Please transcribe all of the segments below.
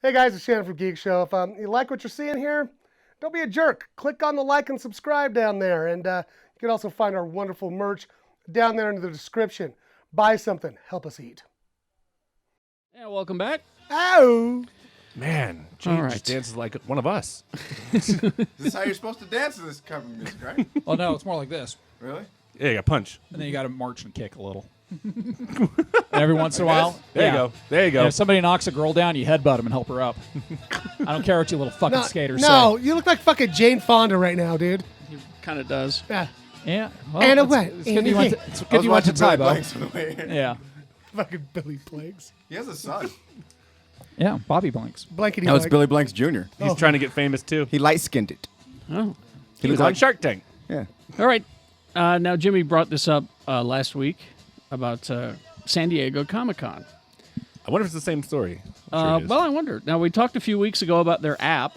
Hey guys, it's Shannon from Geekshow. If you like what you're seeing here, don't be a jerk. Click on the like and subscribe down there. And you can also find our wonderful merch down there in the description. Buy something. Help us eat. Yeah, welcome back. Oh! Man, Jane right. just dances like one of us. This is how you're supposed to dance to this cover music, right? Well, no, it's more like this. Really? Yeah, you got punch. And then you got to march and kick a little. Every once in a while. There you go. There you go. And if somebody knocks a girl down, you headbutt them and help her up. I don't care what you little fucking skaters No, you look like fucking Jane Fonda right now, dude. He kind of does. Yeah. say. Yeah. Well, And it's, away. it's good you went to, it's I good was you went to watching Billy Tybo. Blanks on the way here. Yeah. Fucking Billy Blanks. He has a son. Yeah, Bobby Blanks. Blankety That was blank. Billy Blanks Jr. He's trying to get famous too. He light-skinned it. Oh. He was on Shark Tank. Yeah. All right. Now, Jimmy brought this up last week about San Diego Comic-Con. I wonder if it's the same story. I'm sure it is. Well, I wonder. Now, we talked a few weeks ago about their app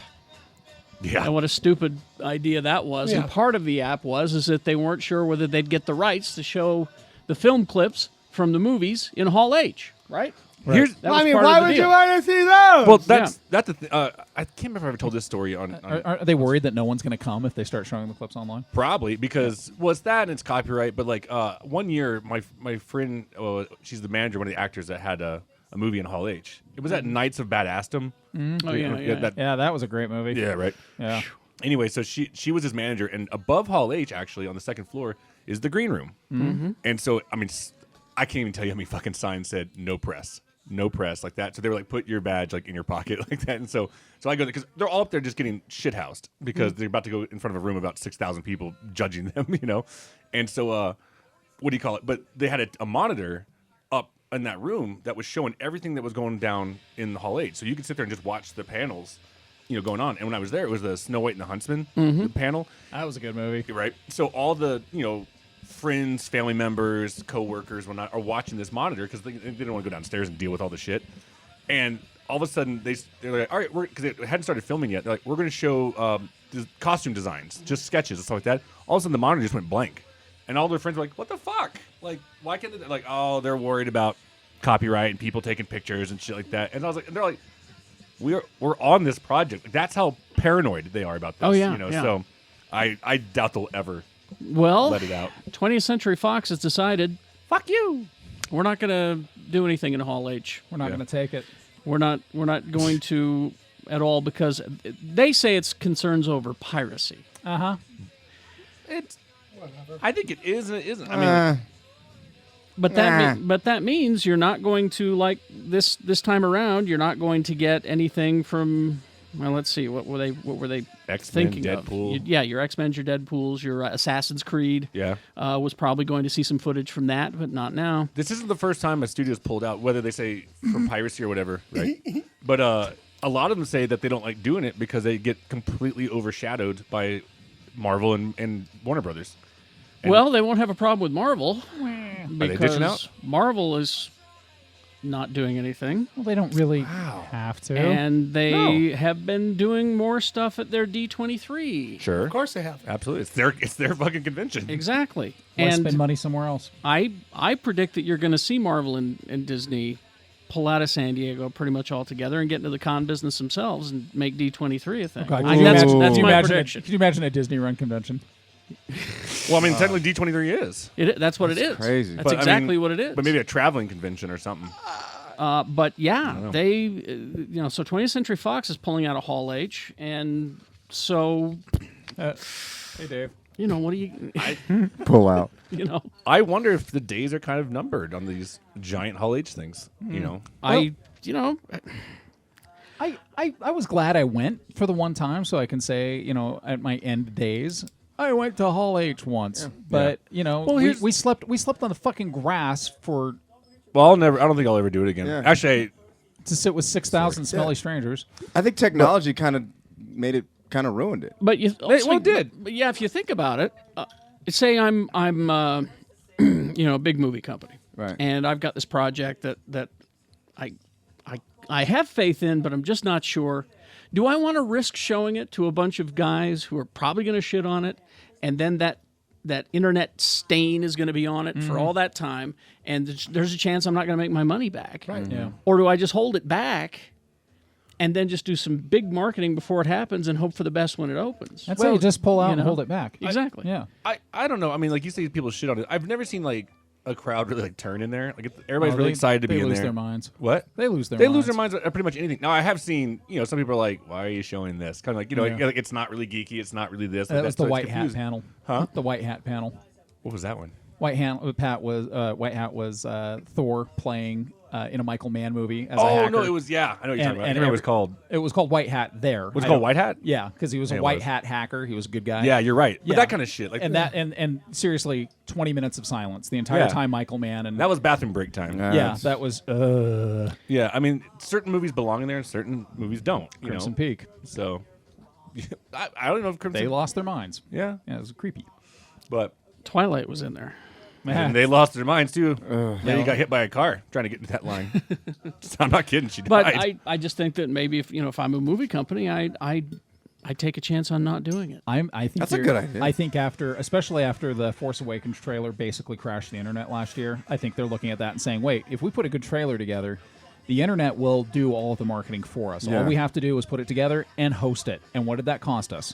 yeah. and what a stupid idea that was. Yeah. And part of the app is that they weren't sure whether they'd get the rights to show the film clips from the movies in Hall H, right? Here's That was part of why the would deal. you want to see those? well, that's the thing. I can't remember if I ever told this story on Are they worried that no one's going to come if they start showing the clips online? probably because well, it's that and it's copyright. But like 1 year, my friend, she's the manager, one of the actors that had a movie in Hall H. It was at Knights of Badassdom. Oh, yeah. Yeah, that was a great movie. Yeah, right. Yeah. Anyway, so she was his manager, and above Hall H, actually, on the second floor, is the green room. Mm-hmm. And so, I mean, I can't even tell you how many fucking signs said "No press." No press, like that. So they were like, put your badge like in your pocket like that. And so I go, because they're all up there just getting shithoused because they're about to go in front of a room of about 6,000 people judging them, you know? And so, what do you call it? But they had a monitor up in that room that was showing everything that was going down in the Hall H. So you could sit there and just watch the panels, you know, going on. And when I was there, it was the Snow White and the Huntsman the panel. That was a good movie. Right. So all the, you know, friends, family members, co-workers are watching this monitor because they don't want to go downstairs and deal with all the shit. And all of a sudden, they're like, all right, because they hadn't started filming yet. They're like, we're going to show costume designs, just sketches and stuff like that. All of a sudden, the monitor just went blank. And all their friends were like, what the fuck? Like, why can't they? Like, oh, they're worried about copyright and people taking pictures and shit like that. And I was like, and they're like, we're on this project. Like, that's how paranoid they are about this. Oh, yeah, You know, yeah. so I doubt they'll ever Well, let it out. 20th Century Fox has decided, fuck you. We're not going to do anything in Hall H. We're not going to take it. We're not going to at all because they say it's concerns over piracy. Uh-huh. I think it is and it isn't. I mean, But that means you're not going to, like this time around, you're not going to get anything from, well, let's see, what were they X-Men, thinking Deadpool. of? Yeah, your X-Men, your Deadpools, your Assassin's Creed. Yeah. Was probably going to see some footage from that, but not now. This isn't the first time a studio's pulled out, whether they say for piracy or whatever, right? But a lot of them say that they don't like doing it because they get completely overshadowed by Marvel and Warner Brothers. And Well, they won't have a problem with Marvel they ditching out? because Marvel is not doing anything, Well, they don't really have to. and they have been doing more stuff at their D23. Sure. Of course they have. Absolutely. It's their fucking convention. Exactly. Why And spend money somewhere else? I predict that you're going to see Marvel and Disney pull out of San Diego pretty much altogether and get into the con business themselves and make D23 a thing. God, That's can you my imagine prediction. Can you imagine a Disney-run convention? Well, I mean, technically D23 is. That's what it is. crazy. That's But, I mean, exactly what it is. But maybe a traveling convention or something. But yeah, they, so 20th Century Fox is pulling out of Hall H, and so, Hey, Dave. what do you, Pull out. I wonder if the days are kind of numbered on these giant Hall H things, you know? I was glad I went for the one time, so I can say, at my end days, I went to Hall H once. But we slept on the fucking grass Well, I don't think I'll ever do it again. Yeah. Actually, to sit with 6,000 smelly strangers. I think technology kind of made it, kind of ruined it. but you, it did. But yeah, if you think about it, say I'm a big movie company, Right. and I've got this project that I have faith in, but I'm just not sure. Do I want to risk showing it to a bunch of guys who are probably going to shit on it, and then that internet stain is going to be on it for all that time, and there's a chance I'm not going to make my money back? Right. Yeah. Or do I just hold it back and then just do some big marketing before it happens and hope for the best when it opens. That's how you just pull out and hold it back. Exactly. Yeah. I don't know. I mean, like you say, people shit on it. I've never seen like a crowd really like turn in there. Like everybody's really excited to be in there. They lose their minds. What? They lose their They minds. lose their minds at pretty much anything. Now I have seen, some people are like, "Why are you showing this?" Kind of like, like it's not really geeky. It's not really this. That was the so it's white hat confusing. panel. Huh? The white hat panel. What was that one? White hat was Thor playing in a Michael Mann movie as a hacker. No, it was I know what you're talking about. I can't remember what it was called. It was called White Hat there. Was it called White Hat? Yeah, because he was a white hat hacker. He was a good guy. Yeah, you're right. But Yeah. that kind of shit, like and seriously, 20 minutes of silence the entire time. Michael Mann and that was bathroom break time. that was Yeah, I mean, certain movies belong in there and certain movies don't. Crimson Peak. So I don't know if Crimson. They lost their minds. Yeah, it was creepy. but Twilight was in there. and they lost their minds too. Leigh got hit by a car trying to get into that line. I'm not kidding. She But died. I just think that maybe if I'm a movie company, I take a chance on not doing it. I think That's a good idea. I think especially after the Force Awakens trailer basically crashed the internet last year, I think they're looking at that and saying, wait, if we put a good trailer together, the internet will do all of the marketing for us. Yeah. All we have to do is put it together and host it. And what did that cost us?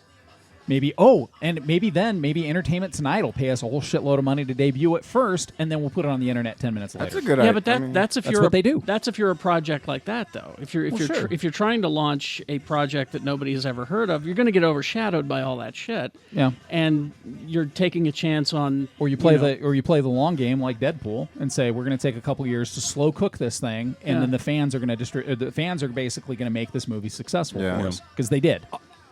Maybe Entertainment Tonight will pay us a whole shitload of money to debut it first, and then we'll put it on the internet 10 minutes later. That's a good idea. Yeah, but that's that's what they do. That's if you're a project like that, though. If you're trying to launch a project that nobody has ever heard of, you're going to get overshadowed by all that shit. Yeah. And you're taking a chance on, Or you play the long game like Deadpool and say we're going to take a couple years to slow cook this thing, and then the fans are going to the fans are basically going to make this movie successful for us because they did.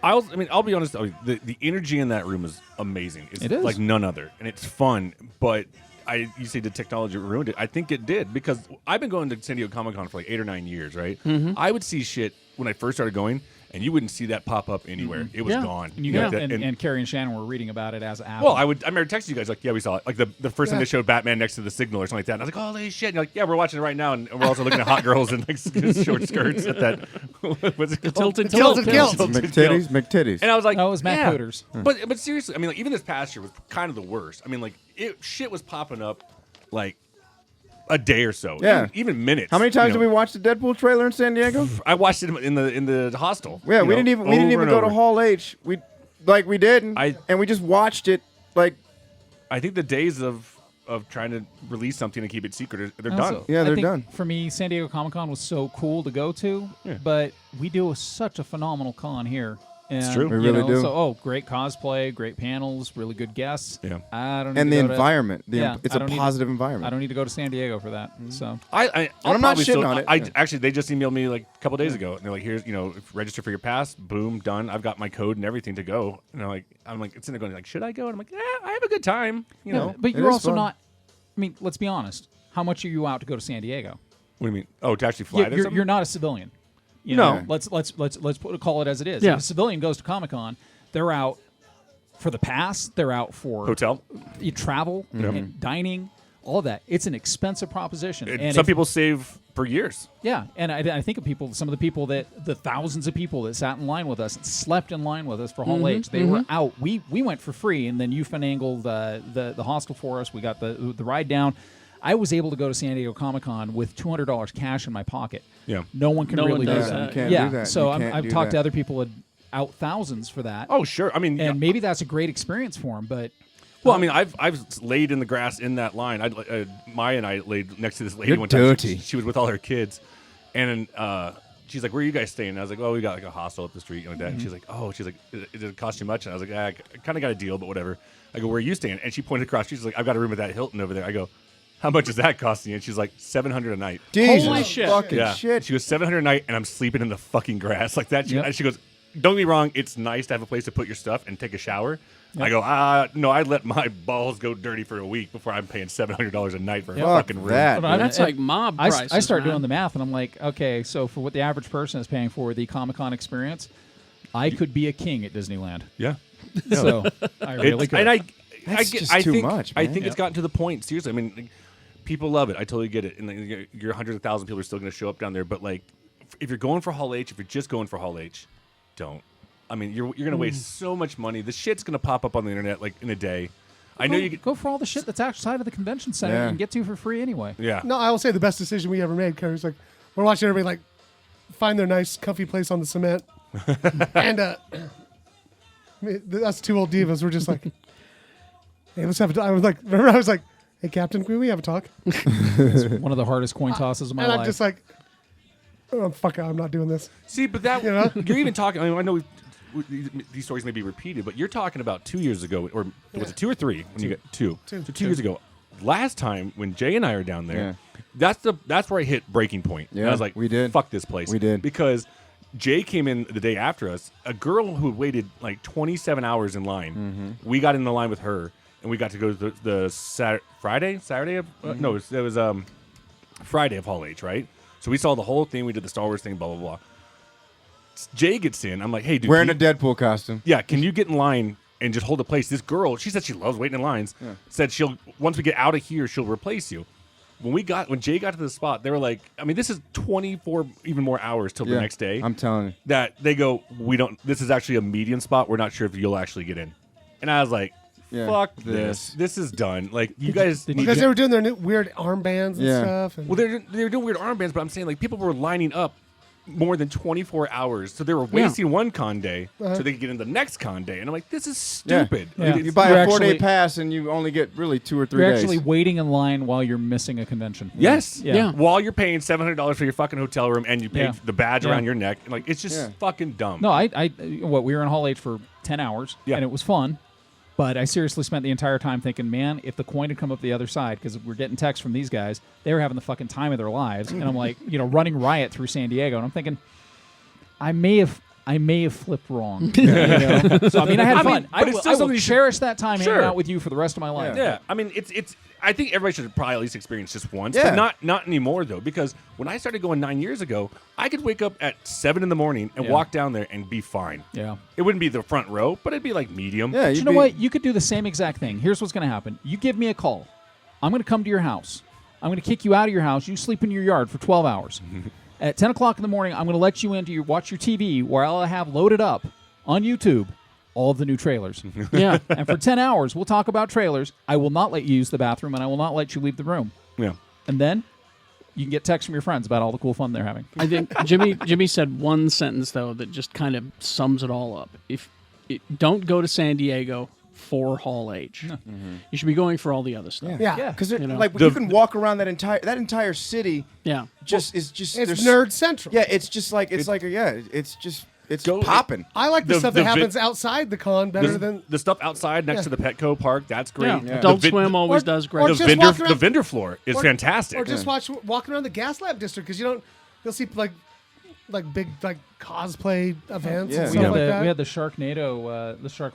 I'll be honest. The energy in that room is amazing. It is. like none other, and it's fun. But you say the technology ruined it. I think it did because I've been going to San Diego Comic-Con for like 8 or 9 years. Right? Mm-hmm. I would see shit when I first started going, and you wouldn't see that pop up anywhere. It was gone. And Kerry and Shannon were reading about it as it happened. Well, I remember texting you guys like, yeah, we saw it. Like the first time they showed Batman next to the signal or something like that. And I was like, holy shit. And you're like, yeah, we're watching it right now. And we're also looking at hot girls in like short skirts at that. What's it called? Tilted Kilts. McTitties. And I was like, Oh, it was Matt Cooters. But seriously, I mean, like even this past year was kind of the worst. I mean, like shit was popping up like a day or so. Yeah. Even minutes. How many times did we watch the Deadpool trailer in San Diego? I watched it in the hostel. Yeah, we didn't even go to Hall H. We didn't, and we just watched it. Like, I think the days of trying to release something and keep it secret, they're Also, done. Yeah, I they're think done. For me, San Diego Comic-Con was so cool to go to, but we do such a phenomenal con here. And, It's true. We really do. So, great cosplay, great panels, really good guests. Yeah. I don't need and to the go to- environment. Yeah, It's I a don't need to- positive I environment. don't need to go to San Diego for that. So I'm not probably shitting on it. I actually, they just emailed me like a couple days ago, and they're like, "Here's, register for your pass. Boom, done. I've got my code and everything to go." And I'm like, it's in there going like, should I go? And I'm like, yeah, I have a good time. You know. but It you're is also fun. not. I mean, let's be honest. How much are you out to go to San Diego? What do you mean? Oh, to actually fly? You're not a civilian. You No. know, let's call it as it is. Yeah. If a civilian goes to Comic-Con, they're out for the pass. They're out for Hotel. travel, and dining, all of that. It's an expensive proposition. And Some people save for years. yeah, and I think of some of the people the thousands of people that sat in line with us, and slept in line with us for Hall H. They were out. We went for free, and then you finagled the hostel for us. We got the ride down. I was able to go to San Diego Comic-Con with $200 cash in my pocket. Yeah. No one can No really one do does that. that. You can't yeah, do that. so You can't I've do talked to that. other people that out thousands for that. Oh, sure. I mean, and maybe that's a great experience for them, but well, I mean, I've laid in the grass in that line. Maya and I laid next to this lady You're one time. dirty. She was with all her kids, and she's like, "Where are you guys staying?" And I was like, "Oh, we got like a hostel up the street like that." And she's like, "Did it cost you much?" And I was like, "I kind of got a deal, but whatever." I go, "Where are you staying?" And she pointed across. She's like, "I've got a room at that Hilton over there." I go, "How much is that costing you?" And she's like, $700 a night. Jesus Holy shit. fucking Yeah. shit. She goes, $700 a night, and I'm sleeping in the fucking grass like that. Yep. And she goes, don't get me wrong, it's nice to have a place to put your stuff and take a shower. I go, no, I let my balls go dirty for a week before I'm paying $700 a night for a Fuck fucking room. that. But That's like mob I prices. start man. doing the math, and I'm like, okay, so for what the average person is paying for the Comic-Con experience, I could be a king at Disneyland. Yeah. So I really could. And I That's get, just I too think, much, I man. think it's gotten to the point, seriously, I mean, people love it. I totally get it. And like, your hundreds of thousands of people are still going to show up down there. But like, if you're going for Hall H, if you're just going for Hall H, don't. I mean, you're going to waste so much money. The shit's going to pop up on the internet like in a day. I know you could go for all the shit that's outside of the convention center Yeah. and get to for free anyway. Yeah. No, I will say the best decision we ever made, Kerry's like, we're watching everybody like, find their nice, comfy place on the cement. And us two old divas were just like, hey, let's have a talk. I was like, hey, Captain, can we have a talk? It's one of the hardest coin tosses of my life. And I'm just like, oh, fuck, I'm not doing this. See, but that you're even talking. I know these stories may be repeated, but you're talking about 2 years ago, or was it 2 or 3? When you got two. So 2 years ago. Last time when Jay and I are down there, that's where I hit breaking point. Yeah, and I was like, we did. Fuck this place. We did. Because Jay came in the day after us. A girl who waited like 27 hours in line. Mm-hmm. We got in the line with her, and we got to go to the Saturday of no, it was Friday of Hall H, right? So we saw the whole thing. We did the Star Wars thing, blah blah blah. Jay gets in. I'm like, hey, dude, wearing a Deadpool costume. Yeah, can you get in line and just hold the place? This girl, she said she loves waiting in lines. Yeah. Said she'll once we get out of here, she'll replace you. When Jay got to the spot, they were like, I mean, this is 24 even more hours till the next day. I'm telling you. That they go, this is actually a median spot. We're not sure if you'll actually get in. And I was like, fuck this. This is done. Like, you guys. Because they were doing their new weird armbands and stuff. And well, they were doing weird armbands, but I'm saying, like, people were lining up more than 24 hours. So they were wasting one con day so they could get in the next con day. And I'm like, this is stupid. Yeah. You buy a 4-day pass and you only get really 2 or 3 days. You're actually waiting in line while you're missing a convention. Yes. Yeah. While you're paying $700 for your fucking hotel room and you pay the badge around your neck. Like, it's just fucking dumb. No, we were in Hall H for 10 hours and it was fun. But I seriously spent the entire time thinking, man, if the coin had come up the other side, because we're getting texts from these guys, they were having the fucking time of their lives. And I'm like, running riot through San Diego. And I'm thinking, I may have flipped wrong. So, I mean, I had fun. I will cherish that time hanging out with you for the rest of my life. Yeah. I mean, it's. I think everybody should probably at least experience just once, but not anymore, though, because when I started going 9 years ago, I could wake up at 7 in the morning and walk down there and be fine. Yeah. It wouldn't be the front row, but it'd be like medium. Yeah, you know what? You could do the same exact thing. Here's what's going to happen. You give me a call. I'm going to come to your house. I'm going to kick you out of your house. You sleep in your yard for 12 hours. At 10 o'clock in the morning, I'm going to let you in to watch your TV where I'll have loaded up on YouTube all of the new trailers. Yeah. And for 10 hours, we'll talk about trailers. I will not let you use the bathroom, and I will not let you leave the room. Yeah. And then you can get texts from your friends about all the cool fun they're having. I think Jimmy said one sentence, though, that just kind of sums it all up. Don't go to San Diego for Hall H. No. Mm-hmm. You should be going for all the other stuff. Yeah. Because you can walk around that entire city. Yeah. It's nerd central. Yeah. It's just like it's popping. I like the stuff that happens outside the con better than the stuff outside next to the Petco Park. That's great. Yeah. Adult Swim always does great. The vendor floor is fantastic. Or just walking around the Gas Lab district because you'll see like big cosplay events and stuff like that. We had the Sharknado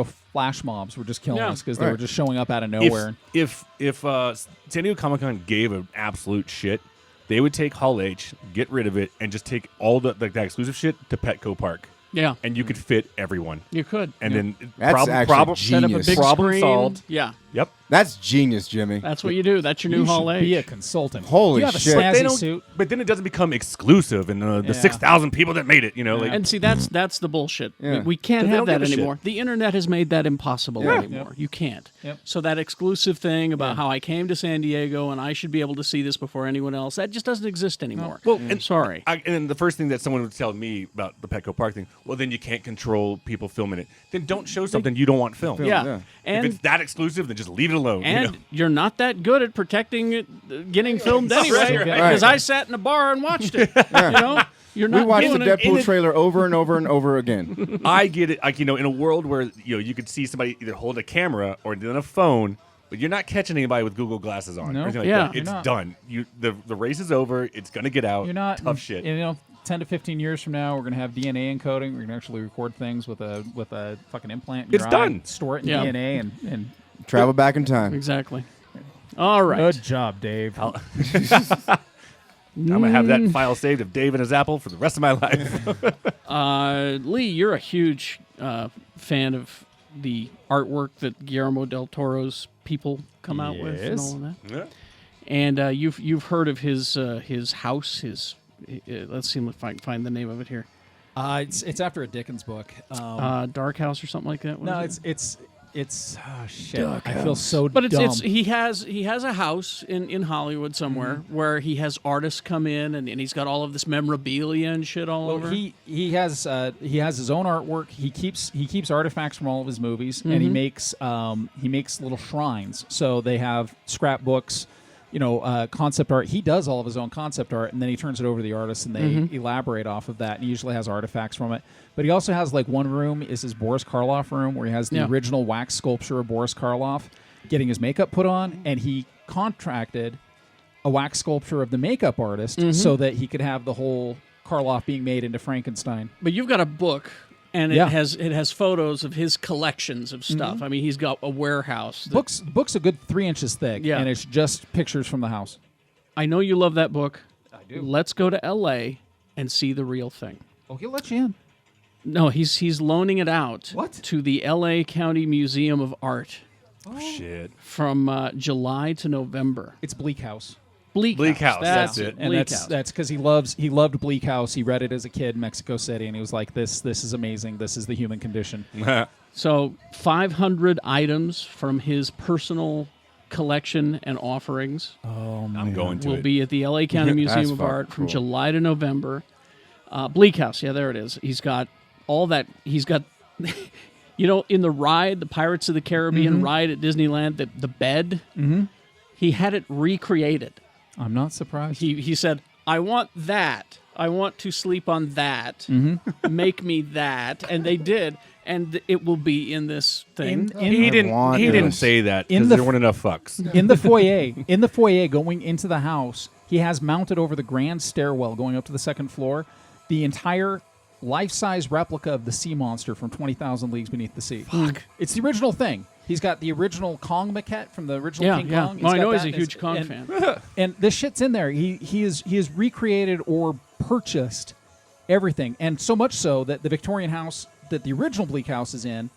flash mobs were just killing us because they were just showing up out of nowhere. If San Diego Comic-Con gave an absolute shit, they would take Hall H, get rid of it, and just take all that exclusive shit to Petco Park. Yeah. And you could fit everyone. You could. And then problem set up a big screen. Solved. Yeah. Yep. That's genius, Jimmy. That's what you do. That's your new Hall H. Be a consultant. Holy you have shit. A snazzy suit. But then it doesn't become exclusive, and the 6,000 people that made it, and see, that's the bullshit. Yeah. We can't have that anymore. The internet has made that impossible anymore. Yep. You can't. Yep. So that exclusive thing about how I came to San Diego and I should be able to see this before anyone else, that just doesn't exist anymore. No. Well, sorry. And then the first thing that someone would tell me about the Petco Park thing, well, then you can't control people filming it. Then don't show something you don't want filmed. Yeah. And if it's that exclusive, then just leave it alone. And you're not that good at protecting it getting filmed anyway, because I sat in a bar and watched it. You're not. We watched the Deadpool trailer over and over and over again. I get it. In a world where you could see somebody either hold a camera or then a phone, but you're not catching anybody with Google glasses on. No. It's done. The race is over. It's gonna get out. You're not tough shit. 10 to 15 years from now, we're going to have DNA encoding. We're going to actually record things with a fucking implant in your eye, done. Store it in DNA, and travel back in time. Exactly. All right. Good job, Dave. I'm going to have that file saved of Dave and his apple for the rest of my life. Leigh, you're a huge fan of the artwork that Guillermo del Toro's people come out with and all of that. Yeah. And you've heard of his house, let's see if I can find the name of it here. It's after a Dickens book. Dark House or something like that. No, it's It's shit. I feel so But dumb. he has a house in Hollywood somewhere where he has artists come in and he's got all of this memorabilia and shit all over. He has his own artwork. He keeps artifacts from all of his movies, and he makes little shrines. So they have scrapbooks, concept art. He does all of his own concept art, and then he turns it over to the artists, and they elaborate off of that. And he usually has artifacts from it. But he also has one room is his Boris Karloff room, where he has the original wax sculpture of Boris Karloff getting his makeup put on, and he contracted a wax sculpture of the makeup artist so that he could have the whole Karloff being made into Frankenstein. But you've got a book, and it has photos of his collections of stuff. I mean, he's got a warehouse. Book's a good 3 inches thick, and it's just pictures from the house. I know you love that book. I do. Let's go to L.A. and see the real thing. Oh, he'll let you in. No, he's loaning it out to the L.A. County Museum of Art. Oh, shit. From July to November. It's Bleak House. Bleak House. That's it. And that's because he loved Bleak House. He read it as a kid in Mexico City, and he was like, "This is amazing. This is the human condition." So 500 items from his personal collection and offerings. Oh, man. I'm going to will be at the L.A. County Museum of Art from July to November. Bleak House. Yeah, there it is. He's got all that. He's got, in the ride, the Pirates of the Caribbean ride at Disneyland, the bed, he had it recreated. I'm not surprised. He said, I want that. I want to sleep on that. Make me that. And they did. And it will be in this thing. He didn't say that because there weren't enough fucks. In the foyer going into the house, he has mounted over the grand stairwell going up to the second floor the entire life-size replica of the sea monster from 20,000 Leagues Beneath the Sea. Fuck. It's the original thing. He's got the original Kong maquette from the original King Kong. Well, I know he's a huge Kong fan. And this shit's in there. He has recreated or purchased everything, and so much so that the Victorian house that the original Bleak House is in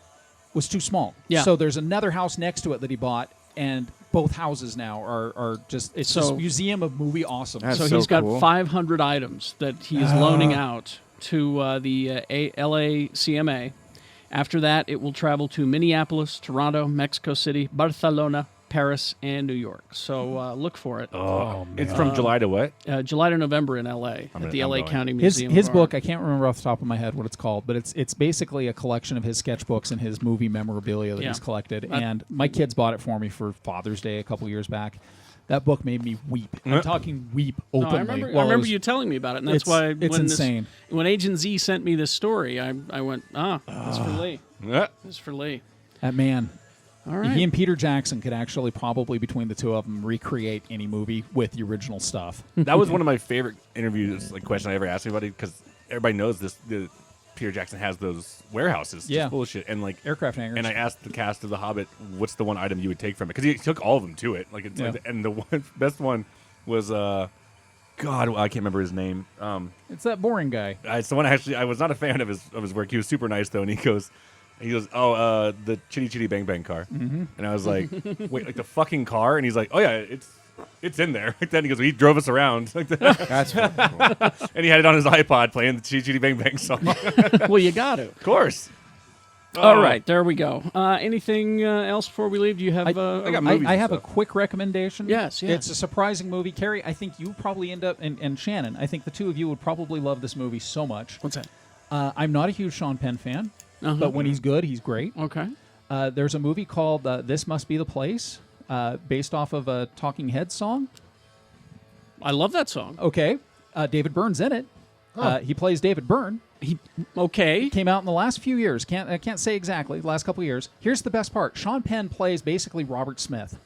was too small. Yeah. So there's another house next to it that he bought, and both houses now are just it's this museum of movie awesome. So he's got 500 items that he is loaning out to the LA CMA. After that, it will travel to Minneapolis, Toronto, Mexico City, Barcelona, Paris, and New York. So look for it. Oh, man. It's from July to what? July to November in LA at the LA County Museum. His book, I can't remember off the top of my head what it's called, but it's basically a collection of his sketchbooks and his movie memorabilia that he's collected. And my kids bought it for me for Father's Day a couple years back. That book made me weep. I'm talking weep openly. I remember you telling me about it, and that's why it's insane. When Agent Z sent me this story, I went, that's for Leigh. This is for Leigh. That man. All right. He and Peter Jackson could actually probably, between the two of them, recreate any movie with the original stuff. That was one of my favorite interviews, question I ever asked anybody, because everybody knows this. Peter Jackson has those warehouses just full of shit, and aircraft hangars. And I asked the cast of The Hobbit, what's the one item you would take from it? Because he took all of them to it. And the best one was God, I can't remember his name. It's that boring guy. It's the one I was not a fan of his work. He was super nice though, and he goes, the Chitty Chitty Bang Bang car. And I was like, wait, the fucking car? And he's like, oh yeah, it's in there. Then he goes, he drove us around. That's cool. And he had it on his iPod playing the Chitty Chitty Bang Bang song. Well, you got to. Of course. All right, there we go. Anything else before we leave? Do you have? I have a quick recommendation. Yes. It's a surprising movie. Kerry, I think you probably end up, and Shannon, I think the two of you would probably love this movie so much. What's that? I'm not a huge Sean Penn fan, but when he's good, he's great. Okay. There's a movie called This Must Be the Place, based off of a Talking Heads song. I love that song. Okay. David Byrne's in it. He plays David Byrne. He came out in the last few years. I can't say exactly. The last couple of years. Here's the best part. Sean Penn plays basically Robert Smith.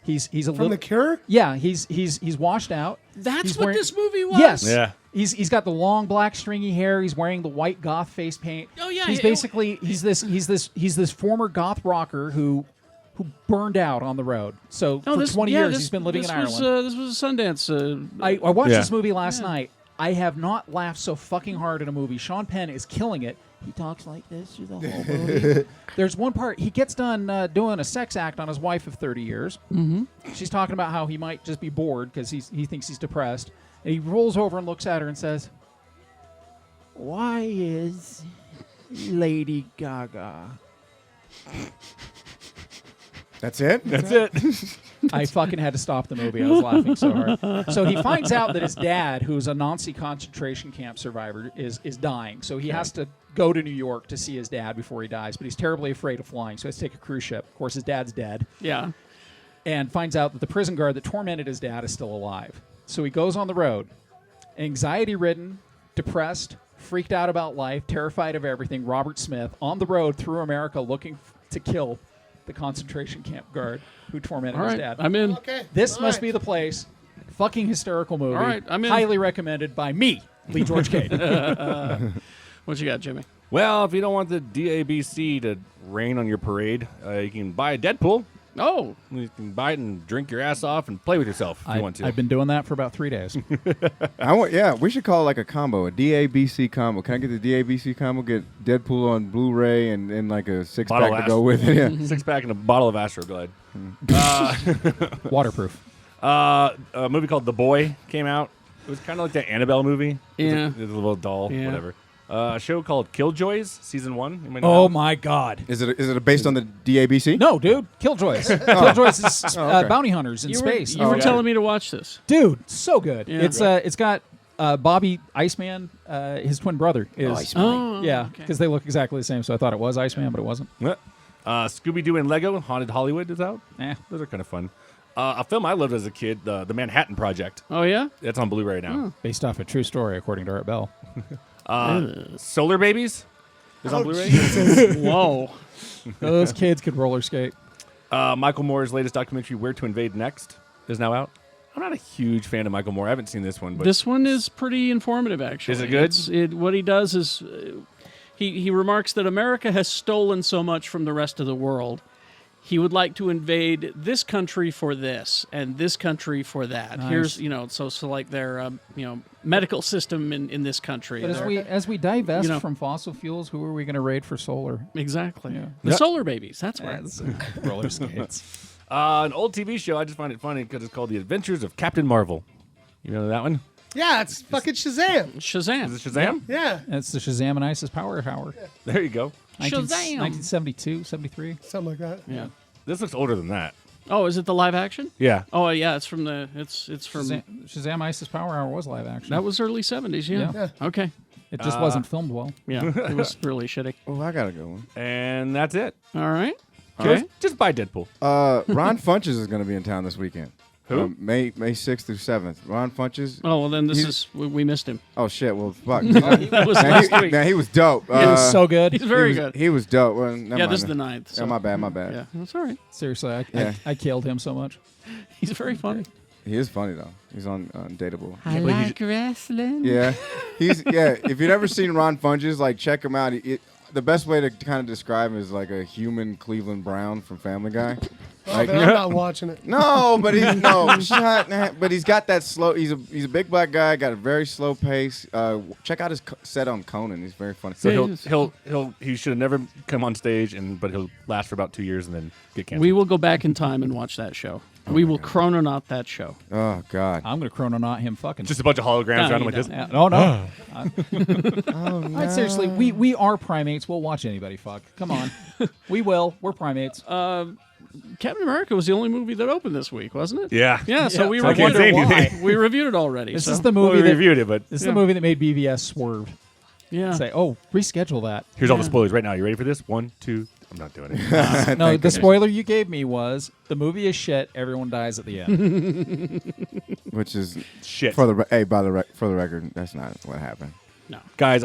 He's a from The Cure. Yeah, he's washed out. That's what this movie was. Yes. Yeah. He's got the long black stringy hair. He's wearing the white goth face paint. Oh yeah. He's basically he's this former goth rocker who burned out on the road. So for 20 years he's been living in Ireland. This was a Sundance. I watched this movie last night. I have not laughed so fucking hard in a movie. Sean Penn is killing it. He talks like this through the whole movie. There's one part, he gets done doing a sex act on his wife of 30 years. Mm-hmm. She's talking about how he might just be bored because he thinks he's depressed. And he rolls over and looks at her and says, "Why is Lady Gaga That's it? That's it. I fucking had to stop the movie. I was laughing so hard. So he finds out that his dad, who's a Nazi concentration camp survivor, is dying. So he has to go to New York to see his dad before he dies. But he's terribly afraid of flying, so he has to take a cruise ship. Of course, his dad's dead. Yeah. And finds out that the prison guard that tormented his dad is still alive. So he goes on the road, anxiety-ridden, depressed, freaked out about life, terrified of everything, Robert Smith, on the road through America looking to kill the concentration camp guard who tormented All his right, dad. I'm in. Okay. This all must right. be the place. Fucking hysterical movie. All right, I'm in. Highly recommended by me, Lee George Kade. What you got, Jimmy? Well, if you don't want the DABC to rain on your parade, you can buy a Deadpool. Oh, You can buy it and drink your ass off and play with yourself if you want to. I've been doing that for about 3 days. We should call it like a combo, a DABC combo. Can I get the DABC combo? Get Deadpool on Blu-ray and like a 6-pack Bottle to of go with it. Yeah. 6-pack and a bottle of Astroglide. Waterproof. A movie called The Boy came out. It was kind of like that Annabelle movie. Yeah. It was a little doll, Yeah. whatever. A show called Killjoys, season 1. You might know Oh that. my God. Is it based on the DABC? No, dude. Killjoys. Killjoys is okay. bounty hunters in space. You were okay. telling me to watch this. Dude, so good. Yeah. It's got Bobby Iceman, his twin brother is. Oh, yeah, okay. because they look exactly the same. So I thought it was Iceman, but it wasn't. Scooby-Doo and Lego, Haunted Hollywood is out. Those are kind of fun. A film I loved as a kid, The Manhattan Project. Oh yeah. That's on Blu-ray now. Based off a true story, according to Art Bell. Solar Babies is on Blu-ray. Whoa. Those kids could roller skate. Michael Moore's latest documentary, Where to Invade Next, is now out. I'm not a huge fan of Michael Moore. I haven't seen this one, but This one is pretty informative, actually. Is it good? What he does is he remarks that America has stolen so much from the rest of the world. He would like to invade this country for this and this country for that. Nice. Here's, so like their, medical system in this country. But as we divest from fossil fuels, who are we going to raid for solar? Exactly. Yeah. The solar babies. That's where it's. Roller skates. an old TV show. I just find it funny because it's called The Adventures of Captain Marvel. You know that one? Yeah, it's fucking Shazam. Shazam. Is it Shazam? Yeah, It's the Shazam and Isis Power Hour. There you go. 1972, 73. something like that. Yeah. This looks older than that. Oh, is it the live action? Yeah. Oh, yeah. It's from the. It's from. Shazam Isis Power Hour was live action. That was early 70s. Yeah. Yeah. Okay. It just wasn't filmed well. Yeah. It was really shitty. Oh, I got a good one. And that's it. All right. Okay. Just buy Deadpool. Ron Funches is going to be in town this weekend. Who? May 6th through 7th. Ron Funches. Oh well, then we missed him. Oh shit! Well, fuck. That was last week. Man, he was dope. It was so good. He's very he was, good. He was dope. Well, never Yeah, mind this is the then. 9th. Yeah, So. my bad. Yeah, that's all right. Seriously, Yeah. I killed him so much. He's very funny. He is funny though. He's on Dateable. I like wrestling. Yeah, If you've ever seen Ron Funches, like check him out. The best way to kind of describe him is like a human Cleveland Brown from Family Guy. Oh, man, I'm not watching it. No, but he's got that slow. He's a big black guy. Got a very slow pace. Check out his set on Conan. He's very funny. So he should have never come on stage, but he'll last for about 2 years and then get canceled. We will go back in time and watch that show. We will chrononaut that show. Oh God. I'm going to chrononaut him fucking. Just a bunch of holograms around him like this. Oh, no. Oh, no. Seriously, we are primates. We'll watch anybody fuck. Come on. We will. We're primates. Captain America was the only movie that opened this week, wasn't it? Yeah. Yeah. So we So I can't reviewed say it. anything. We reviewed it already. This so. is the Well, movie we that reviewed it, but this is the movie that made BVS swerve. Yeah. Say, oh, reschedule that. here's all the spoilers right now. You ready for this? 1, 2. I'm not doing it. No, the spoiler you gave me was the movie is shit. Everyone dies at the end. Which is Shit. for the record, that's not what happened. No. Guys,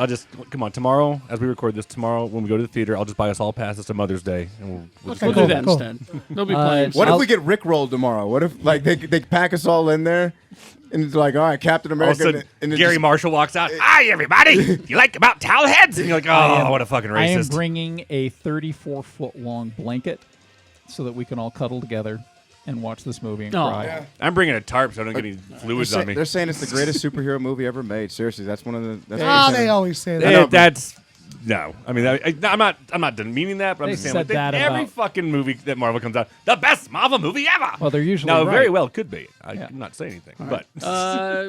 come on. Tomorrow, as we record this, when we go to the theater, I'll just buy us all passes to Mother's Day. And we'll We'll do that instead. They'll be playing. What if we get Rickrolled tomorrow? What if like they pack us all in there, and it's like, all right, Captain all of a America, sudden, and it Gary just- Marshall walks out. Hi, everybody. You like about towel heads? And you're like, oh, what a fucking I am racist. bringing a 34-foot long blanket so that we can all cuddle together and watch this movie and Aw. cry. Yeah. I'm bringing a tarp so I don't get any fluids on me. They're saying it's the greatest superhero movie ever made. Seriously, that's one of the. That's what Oh, they're they saying. always say I that. know, but- That's no. I mean, I'm not demeaning that, but I'm They just saying said like, that every about- fucking movie that Marvel comes out, the best Marvel movie ever. Well, they're usually no, right. very well could be. Yeah. I'm not saying anything, but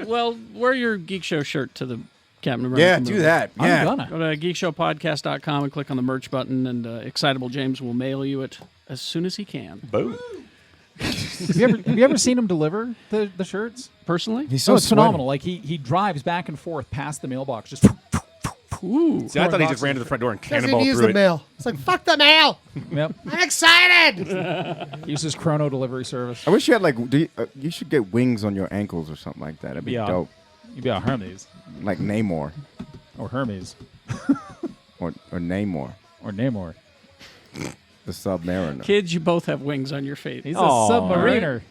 Well, wear your Geek Show shirt to the Captain America. Yeah, movie. do that. I'm Yeah. gonna. Go to geekshowpodcast.com and click on the merch button, and Excitable James will mail you it as soon as he can. Boom. Have you ever seen him deliver the shirts? Personally? He's so it's sweaty. phenomenal. Like he drives back and forth past the mailbox, just Ooh. See, I thought he just ran to the front door and Doesn't even cannonballed use through the it. mail. It's like, fuck the mail. yep. I'm excited. Uses Chrono delivery service. I wish you had like. You should get wings on your ankles or something like that. That'd be Yeah. dope. You'd be a Hermes Like Namor or Hermes or Namor, or Namor. the Submariner. Kids, you both have wings on your feet. He's Aw. a submariner.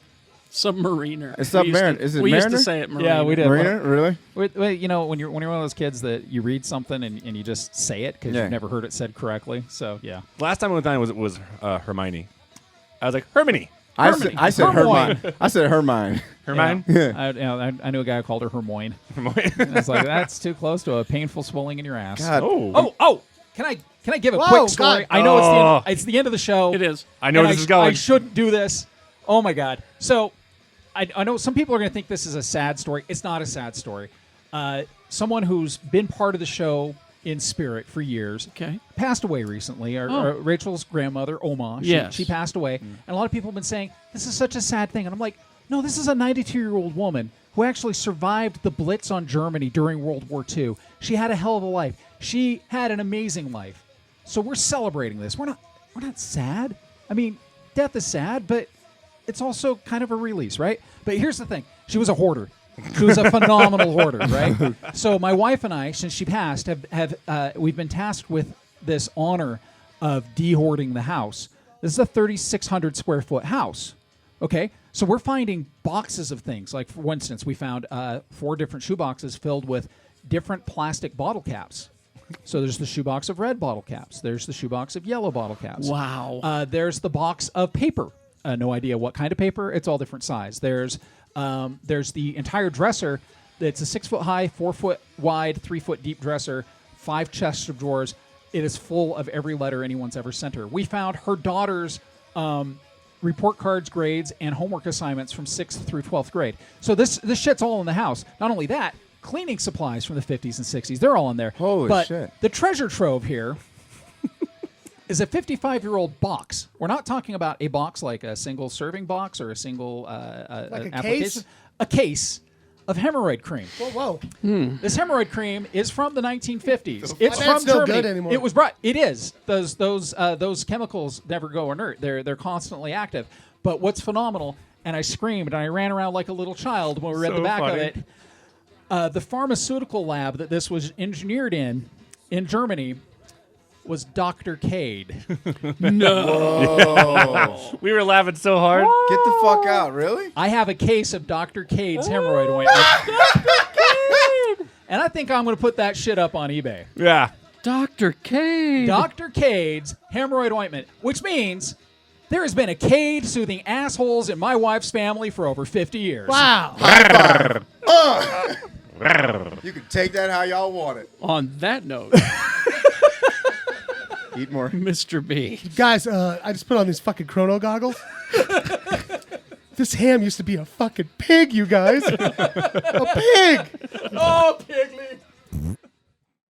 Submariner. It's We used Submariner. to- Is it We used Mariner? to say it Mariner. Yeah, we did. Mariner, really? Wait, you know, when you're one of those kids that you read something and you just say it because Yeah. you've never heard it said correctly. So yeah. Last time I went down was Hermione. I was like, Hermione. I said Hermione. Hermione. I said Hermione. Hermione? I knew a guy called her Hermione. Hermione. I was like, that's too close to a painful swelling in your ass. God. Oh. Can I give a Whoa, quick story? God. I know it's the end of the show. It is. I know and where this is going. I shouldn't do this. Oh my God. So I know some people are going to think this is a sad story. It's not a sad story. Someone who's been part of the show in spirit for years Okay. passed away recently. Rachel's grandmother, Oma, Yes. she passed away. And a lot of people have been saying, this is such a sad thing. And I'm like, no, this is a 92-year-old woman who actually survived the Blitz on Germany during World War II. She had a hell of a life. She had an amazing life. So we're celebrating this. We're not sad. I mean, death is sad, but it's also kind of a release, right? But here's the thing. She was a hoarder. She was a phenomenal hoarder, right? So my wife and I, since she passed, we've been tasked with this honor of de-hoarding the house. This is a 3,600 square foot house. Okay, so we're finding boxes of things. Like, for instance, we found 4 different shoe boxes filled with different plastic bottle caps. So there's the shoebox of red bottle caps. There's the shoebox of yellow bottle caps. Wow. There's the box of paper. No idea what kind of paper. It's all different size. There's the entire dresser. It's a 6 foot high, 4 foot wide, 3 foot deep dresser, 5 chests of drawers. It is full of every letter anyone's ever sent her. We found her daughter's report cards, grades, and homework assignments from 6th through 12th grade. So this shit's all in the house. Not only that, cleaning supplies from the 50s and 60s. They're all in there. Holy but shit. The treasure trove here is a 55-year-old box. We're not talking about a box like a single serving box or a single Like a application. case? A case of hemorrhoid cream. Whoa. This hemorrhoid cream is from the 1950s. It's I bet from it's no Germany. good anymore. It was brought. It is. Those chemicals never go inert. They're constantly active. But what's phenomenal, and I screamed and I ran around like a little child when we read So the back funny. of it. The pharmaceutical lab that this was engineered in Germany was Dr. Kade. We were laughing so hard. Get the fuck out, really? I have a case of Dr. Kade's hemorrhoid ointment. And I think I'm going to put that shit up on eBay. Yeah. Dr. Kade. Dr. Kade's hemorrhoid ointment, which means there has been a Kade soothing assholes in my wife's family for over 50 years. Wow. You can take that how y'all want it. On that note, Eat more. Mr. B. Guys, I just put on these fucking chrono goggles. This ham used to be a fucking pig, you guys. A pig. Oh, pig